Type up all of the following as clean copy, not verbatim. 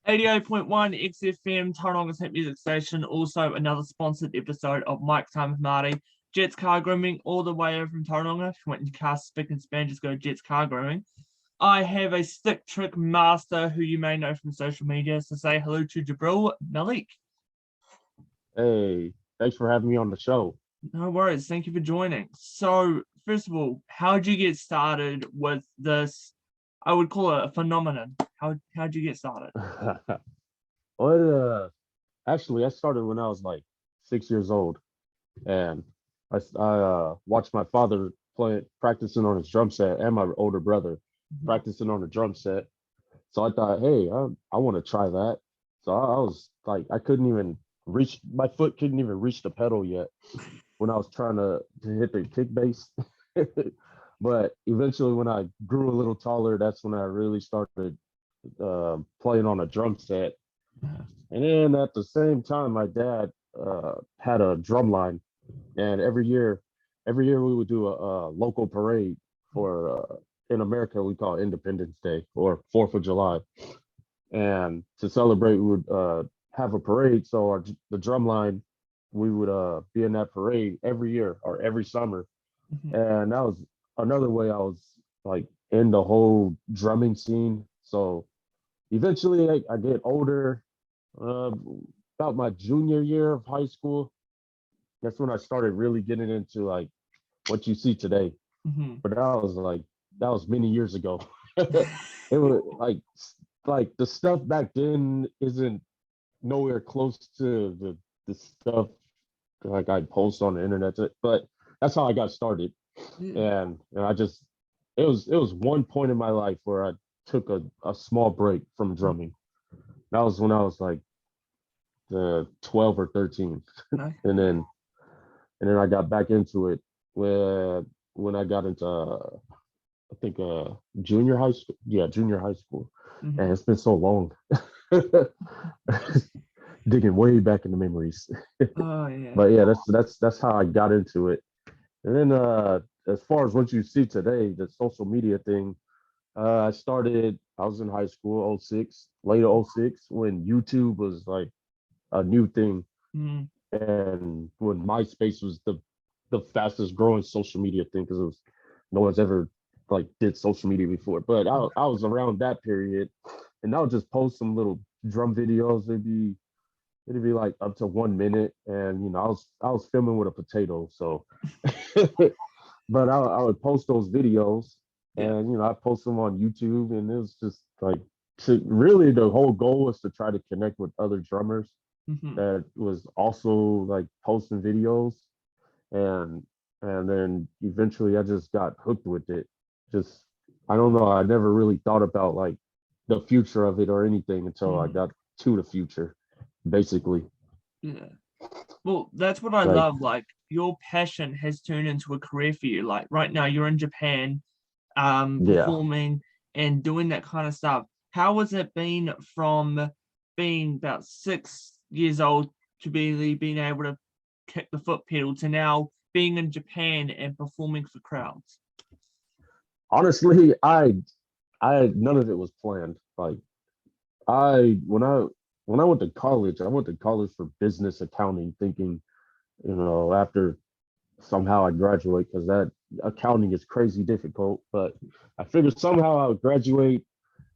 88.1 XFM, Tauranga Hit Music Station. Also, another sponsored episode of Mike Time with Marty. Jets Car Grooming, all the way over from Tauranga. If you want your car spick and span, just go to Jets Car Grooming. I have a Stick Trick Master who you may know from social media. So say hello to Jabril Malik. Hey, thanks for having me on the show. No worries. Thank you for joining. So, first of all, how did you get started with this? I would call it a phenomenon. How'd you get started? Actually, I started when I was like 6 years old, and I watched my father practicing on his drum set, and my older brother practicing on the drum set. So I thought, hey, I want to try that. So I was like, I couldn't even reach, my foot couldn't even reach the pedal yet when I was trying to hit the kick bass. But eventually, when I grew a little taller, that's when I really started playing on a drum set. And then at the same time, my dad had a drum line, and every year we would do a local parade for in America we call it Independence Day or 4th of July, and to celebrate we would have a parade. So the drum line we would be in that parade every year or every summer, and that was another way I was like in the whole drumming scene. So eventually I get older, uh, about my junior year of high school. That's when I started really getting into like what you see today. But that was many years ago. It was like the stuff back then isn't nowhere close to the stuff like I post on the internet. But that's how I got started. And I just it was one point in my life where I took a small break from drumming. That was when I was like 12 or 13. Okay. And then I got back into it when I got into I think junior high school. Yeah, junior high school. And it's been so long. Digging way back in the memories. Oh yeah. But yeah, that's how I got into it. And then as far as what you see today, the social media thing, I was in high school, '06, late '06, when YouTube was like a new thing. And when MySpace was the fastest growing social media thing, because it was no one's ever like did social media before. But I was around that period, and I would just post some little drum videos. It'd be like up to 1 minute, and I was filming with a potato, so but I would post those videos, and I post them on YouTube, and it was just like really the whole goal was to try to connect with other drummers that was also like posting videos, and then eventually I just got hooked with it. Just I don't know, I never really thought about like the future of it or anything until I got to the future, basically. Yeah. Well, that's what I Like, love. Like your passion has turned into a career for you. Like right now you're in Japan, yeah. performing and doing that kind of stuff. How has it been from being about 6 years old to being able to kick the foot pedal to now being in Japan and performing for crowds? Honestly, I none of it was planned. Like I when I went to college, I went to college for business accounting, thinking, after somehow I graduate, because that accounting is crazy difficult. But I figured somehow I would graduate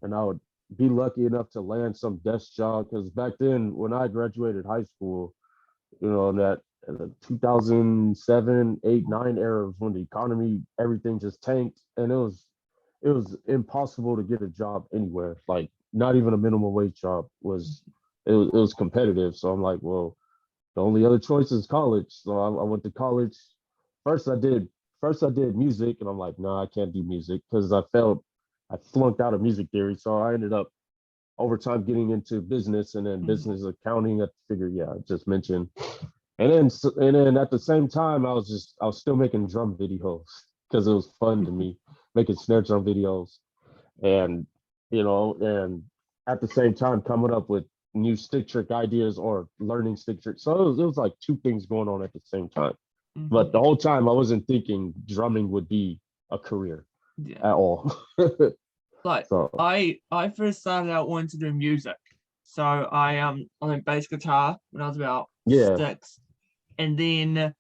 and I would be lucky enough to land some desk job. Because back then, when I graduated high school, in that 2007, 8, 9 era was when the economy, everything just tanked, and it was impossible to get a job anywhere. Like not even a minimum wage job it was competitive. So I'm like, well, the only other choice is college. So I went to college. First I did first I did music, and I'm like, no, I can't do music because I flunked out of music theory. So I ended up over time getting into business, and then business accounting. I figured, yeah, I just mentioned. And then at the same time, I was still making drum videos because it was fun to me, making snare drum videos, and and at the same time coming up with new stick trick ideas or learning stick trick. So it was like two things going on at the same time. But the whole time I wasn't thinking drumming would be a career Yeah. at all. Like So I first started out wanting to do music. So I learned bass guitar when I was about Yeah. 6, and then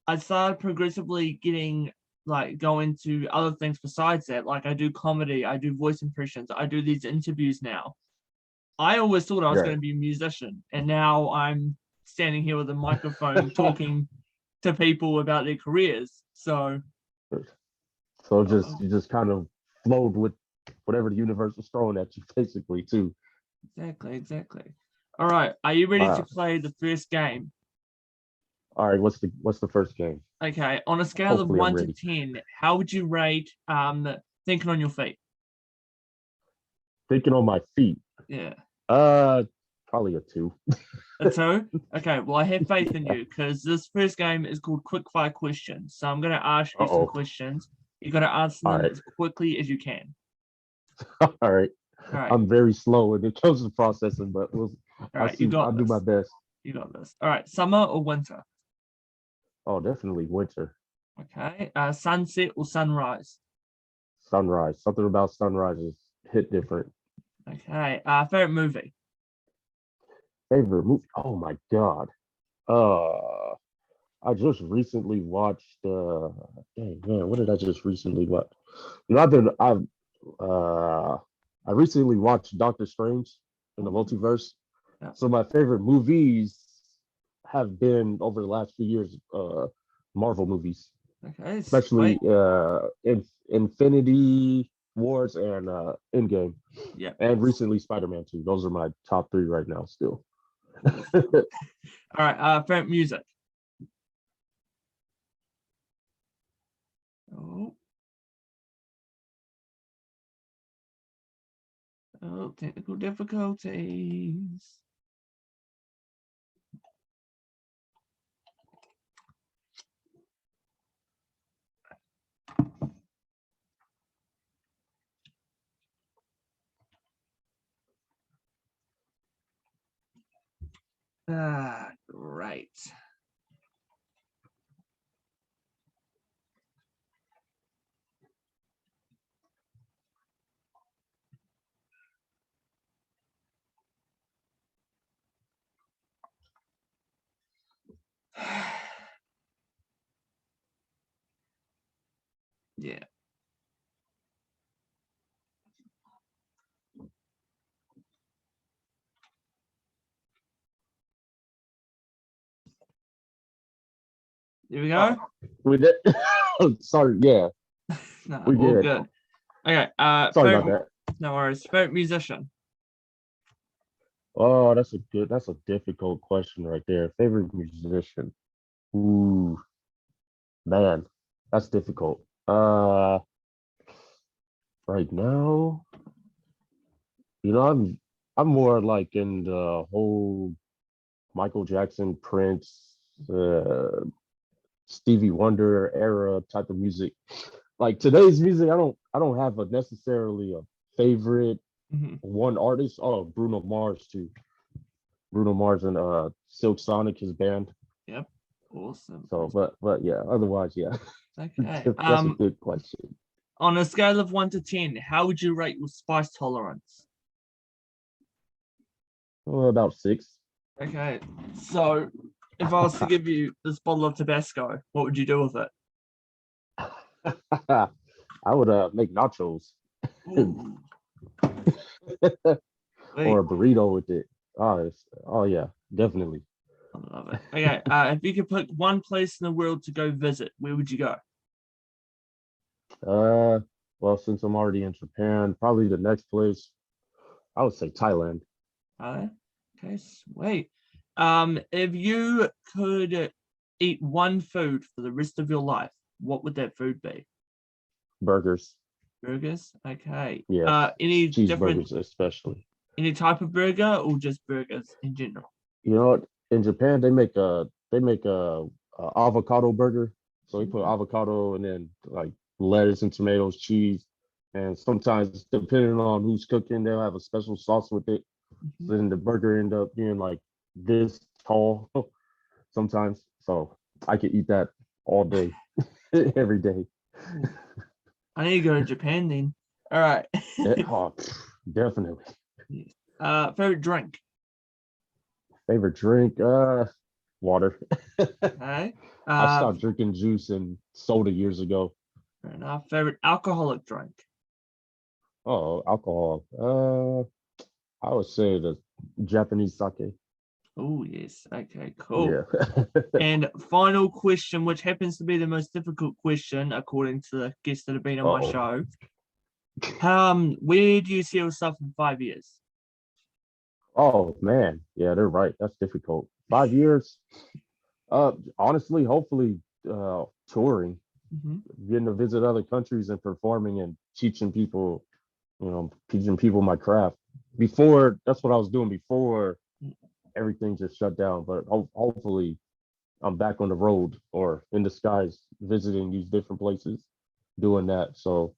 I started progressively going to other things besides that. Like I do comedy, I do voice impressions, I do these interviews now. I always thought I was Right. going to be a musician, and now I'm standing here with a microphone talking to people about their careers. So You just kind of flowed with whatever the universe was throwing at you, basically, too. exactly. All right, are you ready to Uh, play the first game? all right, what's the first game? Okay, on a scale of Hopefully I'm 1 to ready. 10, how would you rate thinking on your feet? Thinking on my feet. Yeah. Probably a 2. A 2? Okay, well, I have faith in you because this first game is called Quick Fire Questions. So I'm going to ask you some questions. You got to answer All them right. as quickly as you can. All right. All right. I'm very slow when it comes to processing, but All right, you got I'll this. do my best. You got this. All right, summer or winter? Oh, definitely winter. Okay, sunset or sunrise? Sunrise. Something about sunrises hit different. Okay, favorite movie? Favorite movie? Oh my God. Uh, I just recently watched. Dang man, what did I just recently watch? You know, uh, I recently watched Doctor Strange in the multiverse. Yeah. So my favorite movies have been over the last few years, Marvel movies, Okay, especially sweet. Infinity Wars and Endgame, Yeah. and recently Spider-Man 2. Those are my top 3 right now still. All right, favorite music? Oh. Oh, technical difficulties. Right. Yeah. Here we go. We did. Sorry, yeah, No, we all good. good. Okay. Sorry about that. No worries. Favorite musician? Oh, that's a difficult question right there. Favorite musician? Ooh, man, that's difficult. Right now, you know, I'm more like in the whole Michael Jackson, Prince, Stevie Wonder era type of music. Like today's music, I don't have a necessarily a favorite one artist. Oh, Bruno Mars too. Bruno Mars and Silk Sonic, his band. Yep. Awesome. So, but yeah, otherwise, yeah. Okay. That's a good question. On a scale of 1 to 10, how would you rate your spice tolerance? Well, about 6. Okay. So, if I was to give you this bottle of Tabasco, what would you do with it? I would make nachos or a burrito with it. Oh yeah, definitely. I love it. Okay, if you could pick one place in the world to go visit, where would you go? Well, since I'm already in Japan, probably the next place I would say Thailand. Okay, sweet. If you could eat one food for the rest of your life, what would that food be? Burgers. Burgers. Okay. Yes. Any different? Cheeseburgers, especially. Any type of burger or just burgers in general? You know what? In Japan, they make a avocado burger. So they put avocado and then like lettuce and tomatoes, cheese, and sometimes depending on who's cooking, they'll have a special sauce with it. So then the burger end up being like this tall sometimes. So I could eat that all day, every day. I need to go to Japan then. All right. Oh, definitely. Favorite drink? Favorite drink? Water. Okay. I Uh, stopped drinking juice and soda years ago. Fair enough. Favorite alcoholic drink? Oh, alcohol. I would say the Japanese sake. Oh, yes. Okay, cool. Yeah. And final question, which happens to be the most difficult question according to the guests that have been on my Uh-oh. show. Where do you see yourself in 5 years? Oh man. Yeah, they're right. That's difficult. 5 years. Honestly, hopefully, touring, Hmm. getting to visit other countries and performing and teaching people my craft. Before, that's what I was doing before everything just shut down. But hopefully, I'm back on the road or in the skies, visiting these different places, doing that. So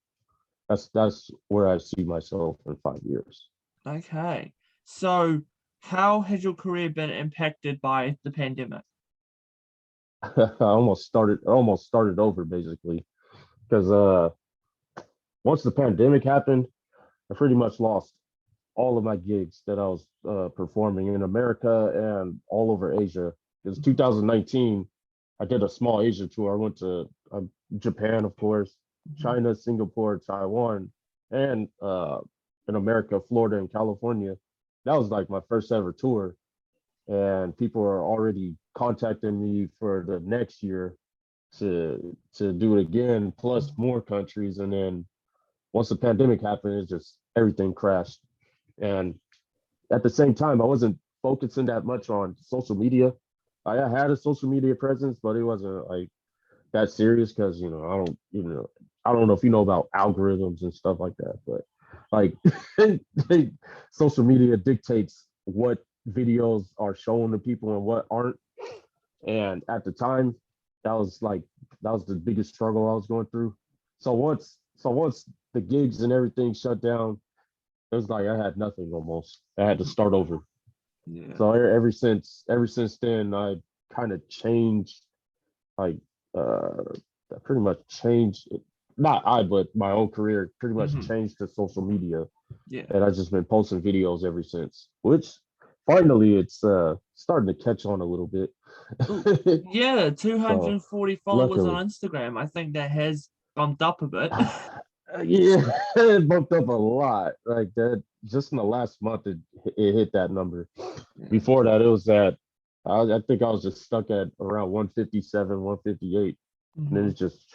that's where I see myself in 5 years. Okay. So, how has your career been impacted by the pandemic? I almost started over basically because once the pandemic happened, I pretty much lost all of my gigs that I was performing in America and all over Asia. Because 2019, I did a small Asia tour. I went to Japan, of course, Mhm. China, Singapore, Taiwan, and in America, Florida, and California. That was like my first ever tour, and people are already contacting me for the next year to do it again, plus more countries. And then once the pandemic happened, it just everything crashed. And at the same time, I wasn't focusing that much on social media. I had a social media presence, but it wasn't like that serious because I don't know if you know about algorithms and stuff like that, but like social media dictates what videos are shown to people and what aren't. And at the time, that was the biggest struggle I was going through. So once the gigs and everything shut down, it was like I had nothing almost. I had to start over. Yeah. So ever since then, I kind of changed, like I pretty much changed. Not I, but my own career pretty much Mhm. changed to social media, Yeah. and I've just been posting videos ever since. Which finally, it's starting to catch on a little bit. Ooh, yeah, So 240 followers luckily, on Instagram. I think that has bumped up a bit. yeah, it bumped up a lot. Like that, just in the last month, it hit that number. Yeah. Before that, it was at I think I was just stuck at around 157, 158, and then Mhm. it's just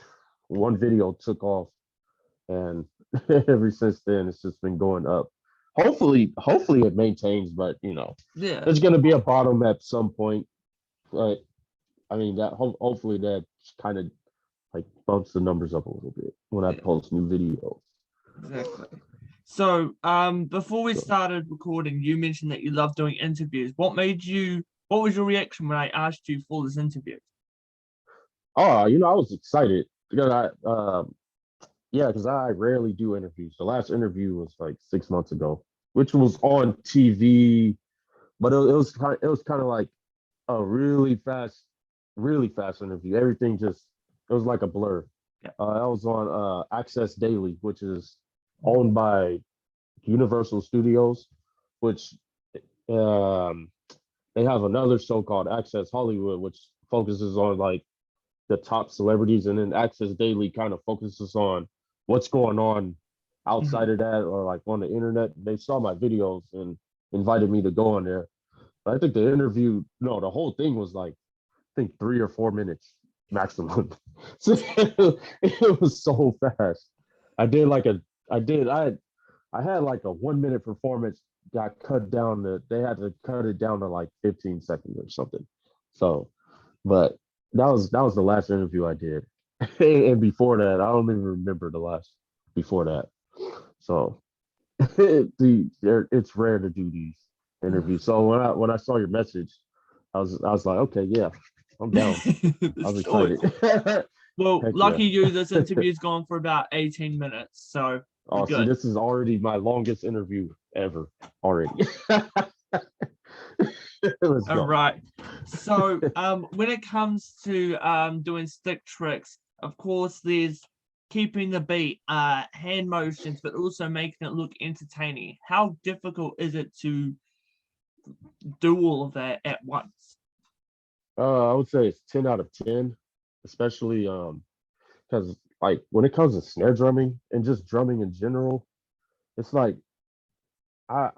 one video took off, and ever since then, it's just been going up. Hopefully it maintains, but Yeah. there's gonna be a bottom at some point. But I mean hopefully that kind of like bumps the numbers up a little bit when I Yeah. post new videos. Exactly. So, before we So, started recording, you mentioned that you love doing interviews. What was your reaction when I asked you for this interview? I was excited because yeah, because I rarely do interviews. The last interview was like 6 months ago, which was on TV, but it was kind of like a really fast interview. Everything just it was like a blur. Yeah. I was on Access Daily, which is owned by Universal Studios, which um, they have another show called Access Hollywood, which focuses on like the top celebrities, and then Access Daily kind of focuses on what's going on outside Mhm. of that or like on the internet. They saw my videos and invited me to go on there. But I think the interview, no, the whole thing was like I think 3 or 4 minutes maximum. So it was so fast. I did like a I did I had like a 1 minute performance got cut down to they had to cut it down to like 15 seconds or something. So but that was the last interview I did. And before that, I don't even remember the last before that. So it's rare to do these interviews. So when I saw your message, I was like, okay, yeah, I'm down. I was Sure. excited. Well, Heck yeah. lucky you, this interview's gone for about 18 minutes, so we're Oh, see, good. this is already my longest interview ever already. Let's All go. right. So, when it comes to doing stick tricks, of course, there's keeping the beat, hand motions, but also making it look entertaining. How difficult is it to do all of that at once? I would say it's 10 out of 10, especially because like when it comes to snare drumming and just drumming in general, it's like I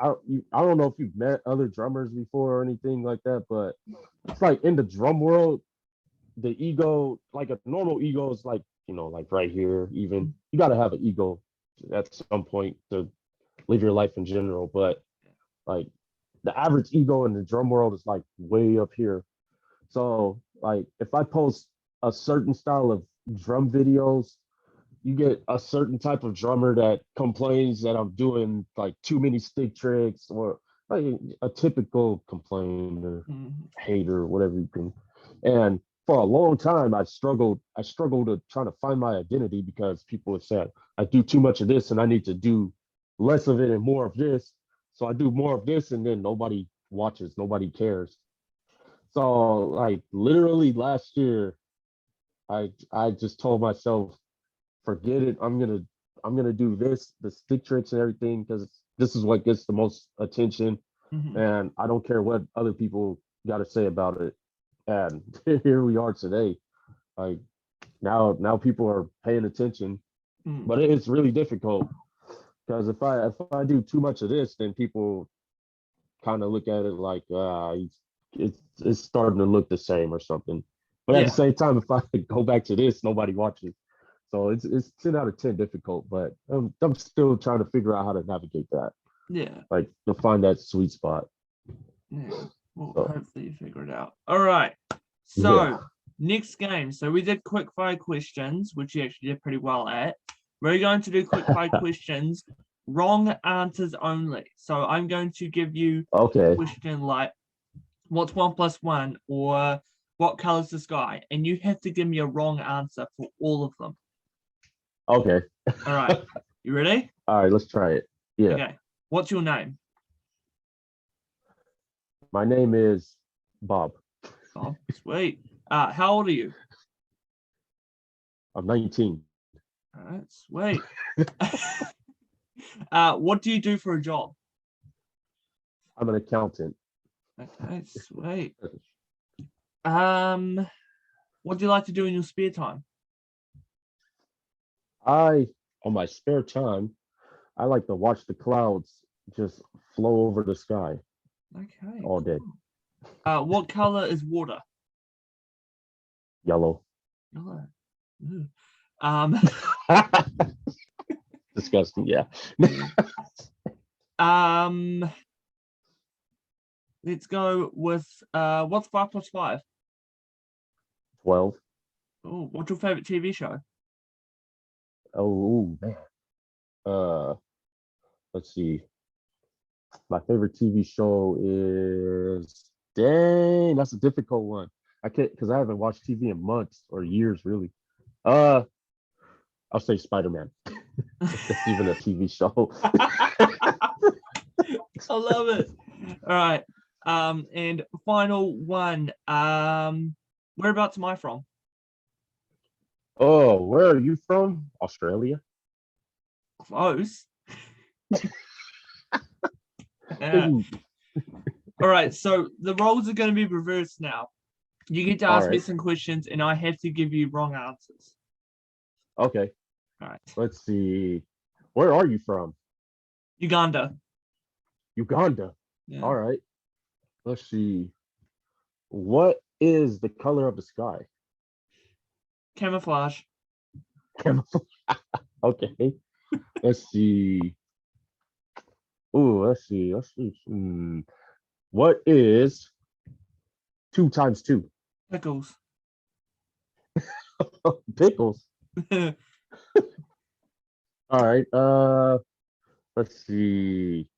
don't know if you've met other drummers before or anything like that, but it's like in the drum world, the ego, like a normal ego is like, like right here, even you got to have an ego at some point to live your life in general. But like the average ego in the drum world is like way up here. So like if I post a certain style of drum videos, you get a certain type of drummer that complains that I'm doing like too many stick tricks, or like a typical complainer, hater, whatever you can. And for a long time, I struggled to try to find my identity because people have said I do too much of this and I need to do less of it and more of this. So I do more of this and then nobody watches, nobody cares. So like literally last year, I just told myself, forget it. I'm gonna do this, the stick tricks and everything, because this is what gets the most attention, and I don't care what other people got to say about it. And here we are today. Like now people are paying attention, but it's really difficult because if I do too much of this, then people kind of look at it like it's starting to look the same or something. But at the same time, if I go back to this, nobody watches. So it's 10 out of 10 difficult, but I'm still trying to figure out how to navigate that. Yeah. Like to find that sweet spot. Yeah. Well, So, hopefully you figure it out. All right. So next game. So we did quick fire questions, which you actually did pretty well at. We're going to do quick fire questions, wrong answers only. So I'm going to give you a question like, what's 1 + 1, or what color's the sky? And you have to give me a wrong answer for all of them. Okay. All right. You ready? All right, let's try it. Yeah. Okay. What's your name? My name is Bob. Oh, sweet. How old are you? I'm 19. All right, sweet. What do you do for a job? I'm an accountant. Okay, sweet. What do you like to do in your spare time? On my spare time, I like to watch the clouds just flow over the sky Okay. all day. What color is water? Yellow. Yellow. Disgusting, yeah. Let's go with what's 5 + 5? 12. Oh, what's your favorite TV show? Oh man. Let's see. My favorite TV show is, dang, that's a difficult one. I can't, because I haven't watched TV in months or years really. I'll say Spider-Man. If that's even a TV show. I love it. All right. And final one. Whereabouts am I from? Oh, where are you from? Australia? Close. All right. So the roles are going to be reversed now. You get to ask me some questions, and I have to give you wrong answers. Okay. All right. Let's see. Where are you from? Uganda. Uganda. Yeah. All right. Let's see. What is the color of the sky? Camouflage. Camouflage. Okay. Let's see. Oh, let's see. What is 2 times 2? Pickles. Pickles. All right. Let's see.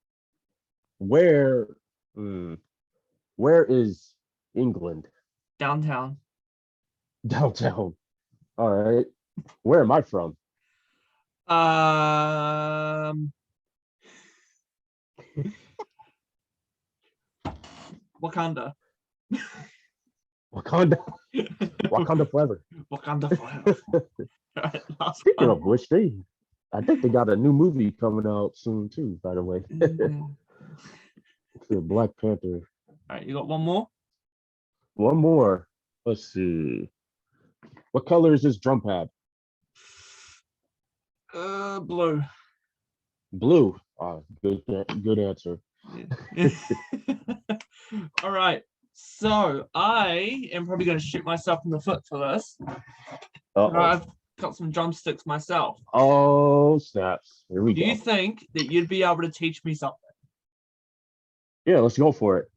Where where is England? Downtown. Downtown. All right. Where am I from? Wakanda. Wakanda. Wakanda forever. Wakanda forever. Right, Speaking of which, I think they got a new movie coming out soon too, by the way. It's a Black Panther. All right, you got one more? One more. Let's see. What color is this drum pad? Blue. Blue. Good answer. Yeah. All right. So I am probably going to shoot myself in the foot for this. Uh-oh. I've got some drumsticks myself. Oh, snaps. Here we Do go. you think that you'd be able to teach me something? Yeah, let's go for it.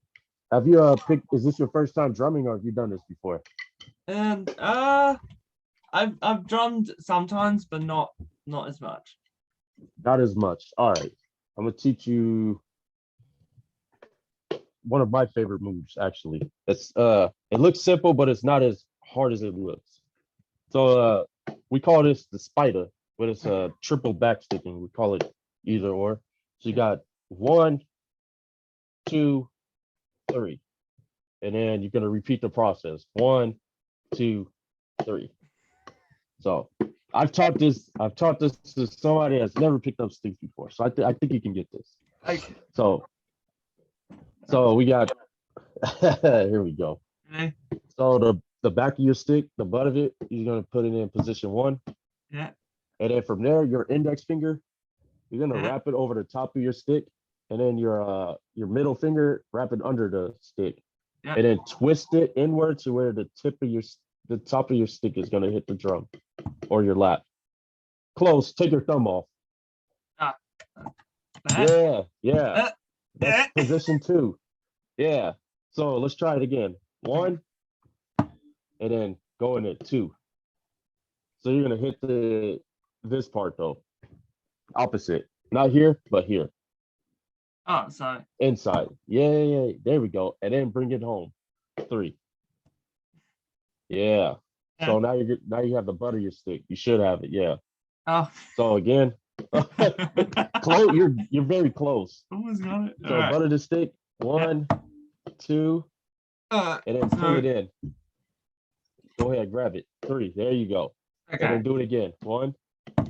Have you picked, is this your first time drumming or have you done this before? And I've drummed sometimes, but not as much. Not as much. All right. I'm gonna teach you one of my favorite moves, actually. It looks simple, but it's not as hard as it looks. So we call this the spider, but it's a triple backsticking. We call it either or. So you got 1, 2, 3. And then you're gonna repeat the process. 1, 2, 3. So I've taught this to somebody that's never picked up sticks before. So I think you can get this. Okay. So we got here we go. Okay. So the back of your stick, the butt of it, you're gonna put it in position 1. Yeah. And then from there, your index finger, you're gonna Yeah. wrap it over the top of your stick, and then your middle finger, wrap it under the stick. Yeah. And then twist it inward to where the top of your stick is gonna hit the drum or your lap. Close. Take your thumb off. Yeah. That's position 2. Yeah. So let's try it again. 1, and then go in at 2. So you're gonna hit this part though. Opposite. Not here, but here. Oh, so Inside. Yeah. There we go. And then bring it home. 3. Yeah. So now you have the butt of your stick. You should have it. Yeah. Oh. So again, close. You're very close. Almost got it. So butt of the stick. 1, 2, and then pull it in. Go ahead, grab it. 3. There you go. Okay. And then do it again. 1. No.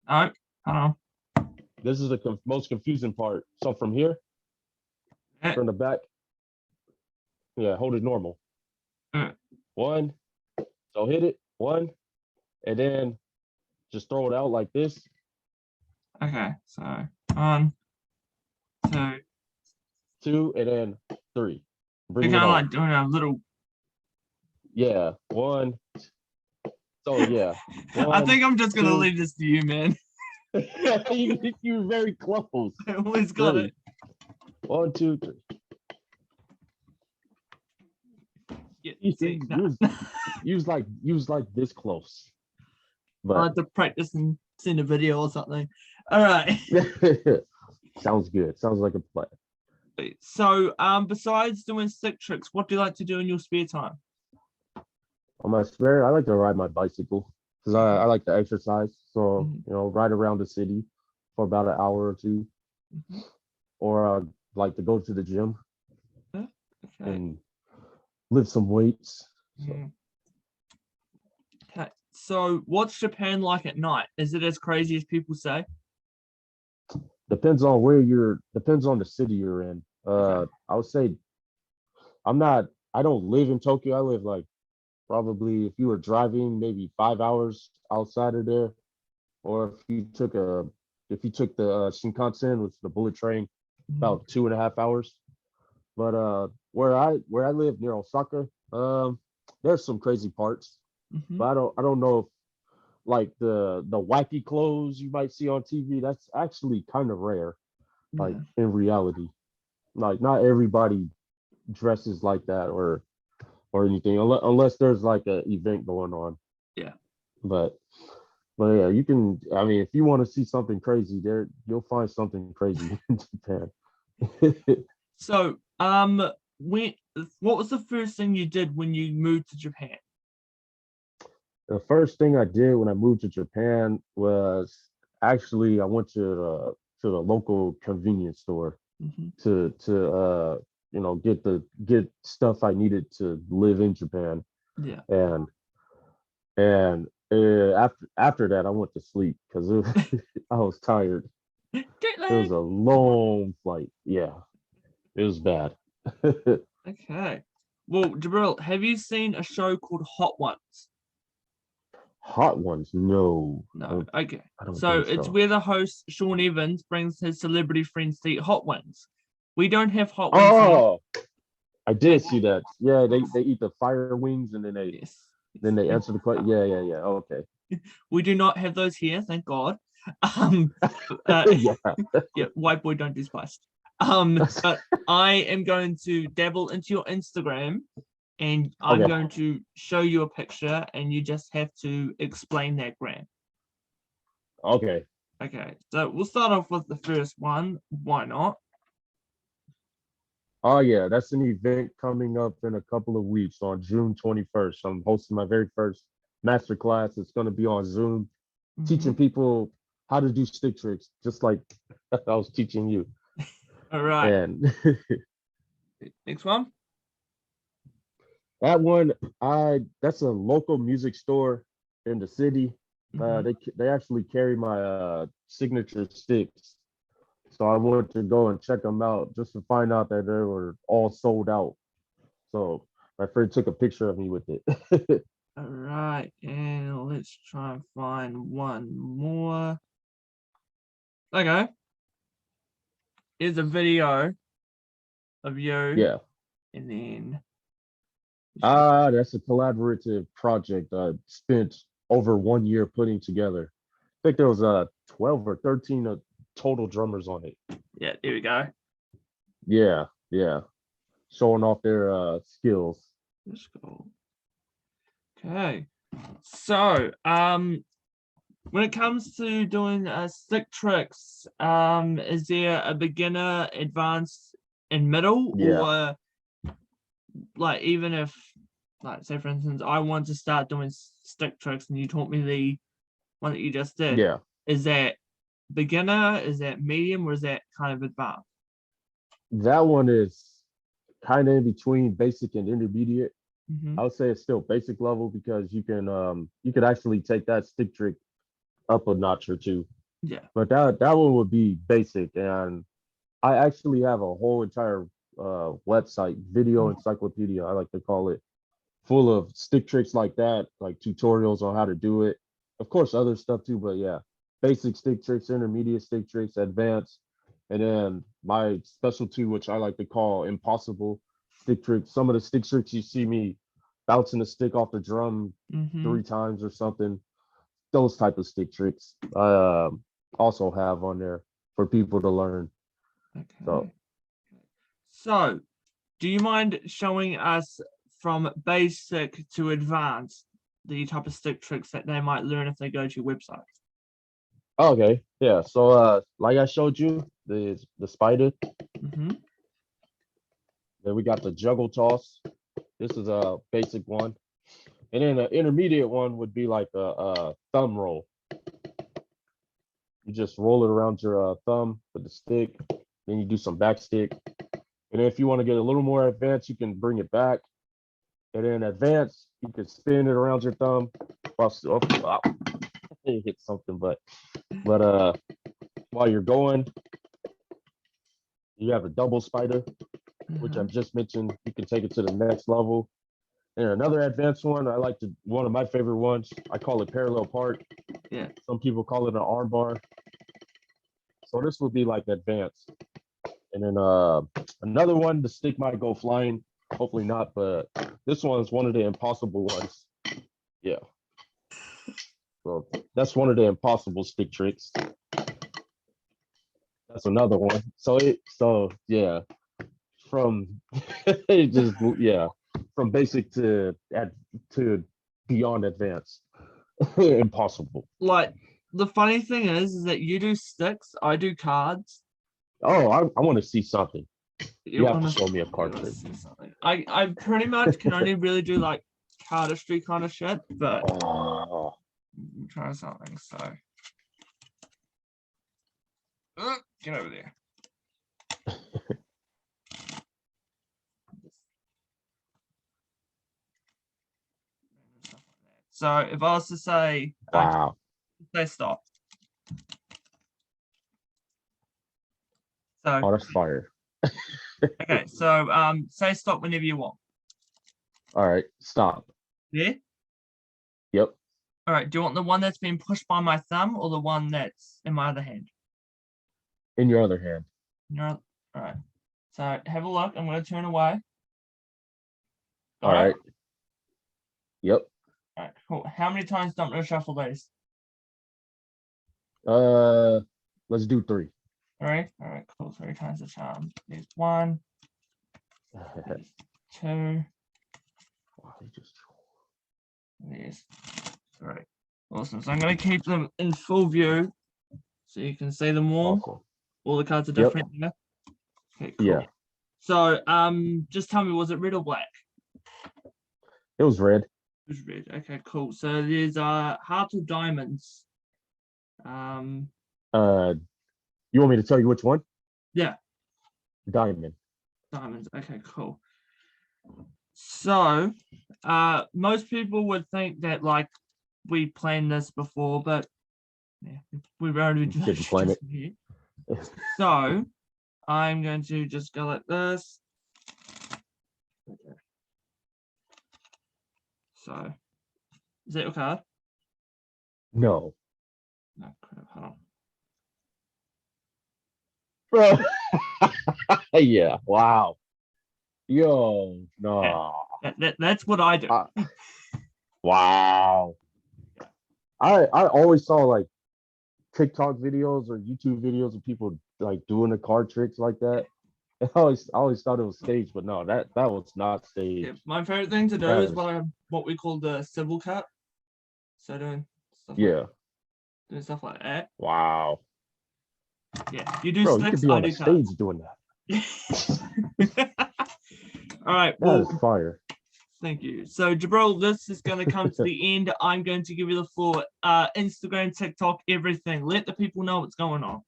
Hold on. This is the most confusing part. So from here, from the back, yeah, hold it normal. 1. So hit it. 1, and then just throw it out like this. Okay. So 1, 2, 2, and then 3. You're kind of like doing a little. Yeah. 1. So yeah. 1, I think I'm just gonna 2. leave this to you, man. You're very close. I always got 3. it. 1, 2, 3. Yeah, You was like this close. But I'll have to practice and send a video or something. All right. Sounds good. Sounds like a plan. So, besides doing stick tricks, what do you like to do in your spare time? On my spare, I like to ride my bicycle because I like to exercise. So, ride around the city for about an hour or 2. Or like to go to the gym and lift some weights. So. Okay. So, what's Japan like at night? Is it as crazy as people say? Depends on the city you're in. I would say I don't live in Tokyo. I live like probably, if you were driving, maybe 5 hours outside of there, or if you took the Shinkansen, which is the bullet train, about 2.5 hours. But where I live near Osaka, there's some crazy parts, but I don't know if like the wacky clothes you might see on TV, that's actually kind of rare. Like in reality, like not everybody dresses like that or anything, unless there's like an event going on. Yeah. But yeah, you can. I mean, if you want to see something crazy, you'll find something crazy in Japan. So, what was the first thing you did when you moved to Japan? The first thing I did when I moved to Japan was actually I went to the local convenience store to get stuff I needed to live in Japan. Yeah. And after that I went to sleep because I was tired. It was a long flight. Yeah, it was bad. Okay. Well, Jabril, have you seen a show called Hot Ones? Hot ones? No. No. Okay. I don't So think it's so. where the host Sean Evans brings his celebrity friends to eat hot wings. We don't have hot wings here. Oh, I Thank did see that. Yeah, they eat the fire wings and yes. then they Thank answer the question. Yeah, yeah, yeah. Okay. We do not have those here, thank God. Um, uh, Yeah. yeah, white boy don't do spice. But I am going to dabble into your Instagram, and I'm Okay. going to show you a picture, and you just have to explain that, Grant. Okay. Okay, so we'll start off with the first one. Why not? Oh yeah, that's an event coming up in a couple of weeks on June 21st. I'm hosting my very first master class. It's going to be on Zoom, teaching Mhm. people how to do stick tricks, just like I was teaching you. All right, And next one. that one, I that's a local music store in the city. Mhm. They actually carry my signature sticks. So I wanted to go and check them out just to find out that they were all sold out. So my friend took a picture of me with it. All right, and let's try and find one more. Okay, here's a video of you, Yeah. and then That's a collaborative project I spent over 1 year putting together. I think there was 12 or 13 total drummers on it. yeah, there we go. Yeah, yeah. Showing off their skills. Let's go. Okay, so when it comes to doing stick tricks, is there a beginner, advanced, and middle, Yeah, or like even if, like, say for instance, I want to start doing stick tricks and you taught me the one that you just did, yeah. is that beginner, is that medium, or is that kind of advanced? That one is kind of in between basic and intermediate. Mm-hmm. I would say it's still basic level because you could actually take that stick trick up a notch or two. Yeah. But that one would be basic, and I actually have a whole entire website, video encyclopedia, I like to call it, full of stick tricks like that, like tutorials on how to do it. Of course, other stuff too, but yeah, basic stick tricks, intermediate stick tricks, advanced, and then my specialty, which I like to call impossible stick tricks. Some of the stick tricks you see me bouncing the stick off the drum Mm-hmm. 3 times or something, those type of stick tricks I also have on there for people to learn. So Okay. So, do you mind showing us from basic to advanced the type of stick tricks that they might learn if they go to your website? okay, yeah. So like I showed you, the spider. Mm-hmm. Then we got the juggle toss. This is a basic one. And then an intermediate one would be like a thumb roll. You just roll it around your thumb with the stick. Then you do some back stick. And then if you want to get a little more advanced, you can bring it back. And then advanced, you can spin it around your thumb. Wow, hit something, but while you're going, you have a double spider, which Uh-huh. I've just mentioned. You can take it to the next level. And another advanced one, one of my favorite ones, I call it parallel park. Yeah. Some people call it an arm bar. So this would be like advanced. And then another one, the stick might go flying. Hopefully not, but this one is one of the impossible ones. Yeah. So that's one of the impossible stick tricks. That's another one. So yeah, from just yeah, from basic to beyond advanced. Impossible. Like, the funny thing is that you do sticks, I do cards. Oh, I want to see something. You You have to wanna, show me a you card wanna trick. see something? I pretty much can only really do like cardistry kind of shit, but Oh, try something. So, get over there. So if I was to say, wow. say stop. So Oh, that's fire. Okay, so say stop whenever you want. All right, stop. Yeah? Yep. All right, do you want the one that's been pushed by my thumb or the one that's in my other hand? In your other hand. All right. So have a look. I'm going to turn away. All right. Yep. All right, cool. How many times don't we shuffle these? Let's do 3. All right, cool. 3 times the charm. There's 1, there's 2, there's 3. Awesome. So I'm going to keep them in full view so you can see them all. Awesome. All the cards are different. Yeah. Okay, cool. Yeah. So just tell me, was it red or black? It was red. It was red. Okay, cool. So there's heart of diamonds. You want me to tell you which one? Yeah. Diamond. Diamonds. Okay, cool. So most people would think that like we planned this before, but yeah, we've already Didn't plan it. here. So I'm going to just go like this. Okay. So is that your card? No. No, crap, hold on. Bro. Yeah. Wow. Yo, no. That's what I do. Wow. I always saw like TikTok videos or YouTube videos of people like doing the card tricks like that. I always thought it was staged, but no, that was not staged. Yeah, my favorite thing to do That is is- what we call the civil cut. So doing stuff like that. Wow. Yeah, you do Bro, you sticks, could be I on do a stage doing that. All right, That well, is fire. thank you. So Jabril, this is going to come to the end. I'm going to give you the floor. Instagram, TikTok, everything. Let the people know what's going on.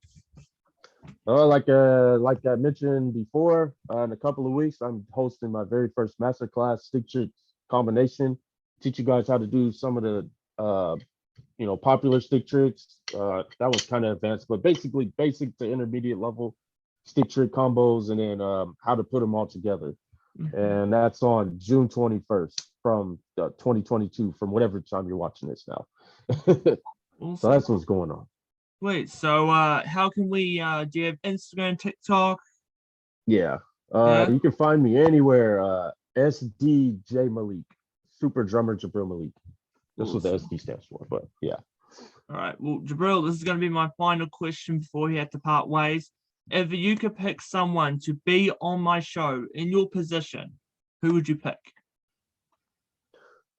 Like I mentioned before, in a couple of weeks, I'm hosting my very first masterclass, Stick Trick Combination. Teach you guys how to do some of the popular stick tricks. That was kind of advanced, but basically basic to intermediate level stick trick combos, and then how to put them all together. And that's on June 21st from 2022, from whatever time you're watching this now. Awesome. So that's what's going on. Wait, so how can we do you have Instagram, TikTok? Yeah. You can find me anywhere. SDJ Malik, Super Drummer Jabril Malik. That's what the SD stands for, but yeah. All right. Well, Jabril, this is going to be my final question before we have to part ways. If you could pick someone to be on my show in your position, who would you pick?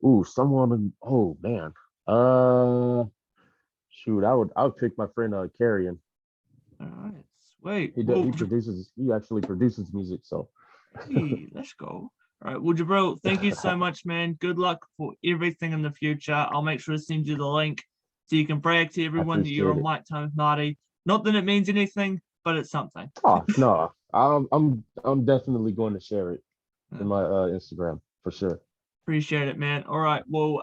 Ooh, someone. Oh man. Shoot, I would pick my friend Carrion. All right. Sweet. He actually produces music, so. Hey, let's go. All right. Well, Jabril, thank you so much, man. Good luck for everything in the future. I'll make sure to send you the link so you can brag to everyone that you're on Mic Time with Marty. Not that it means anything, but it's something. Oh no, I'm definitely going to share it in my Instagram for sure. Appreciate it, man. All right. Well,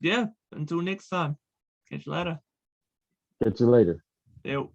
yeah. Until next time. Catch you later. Catch you later. Ew.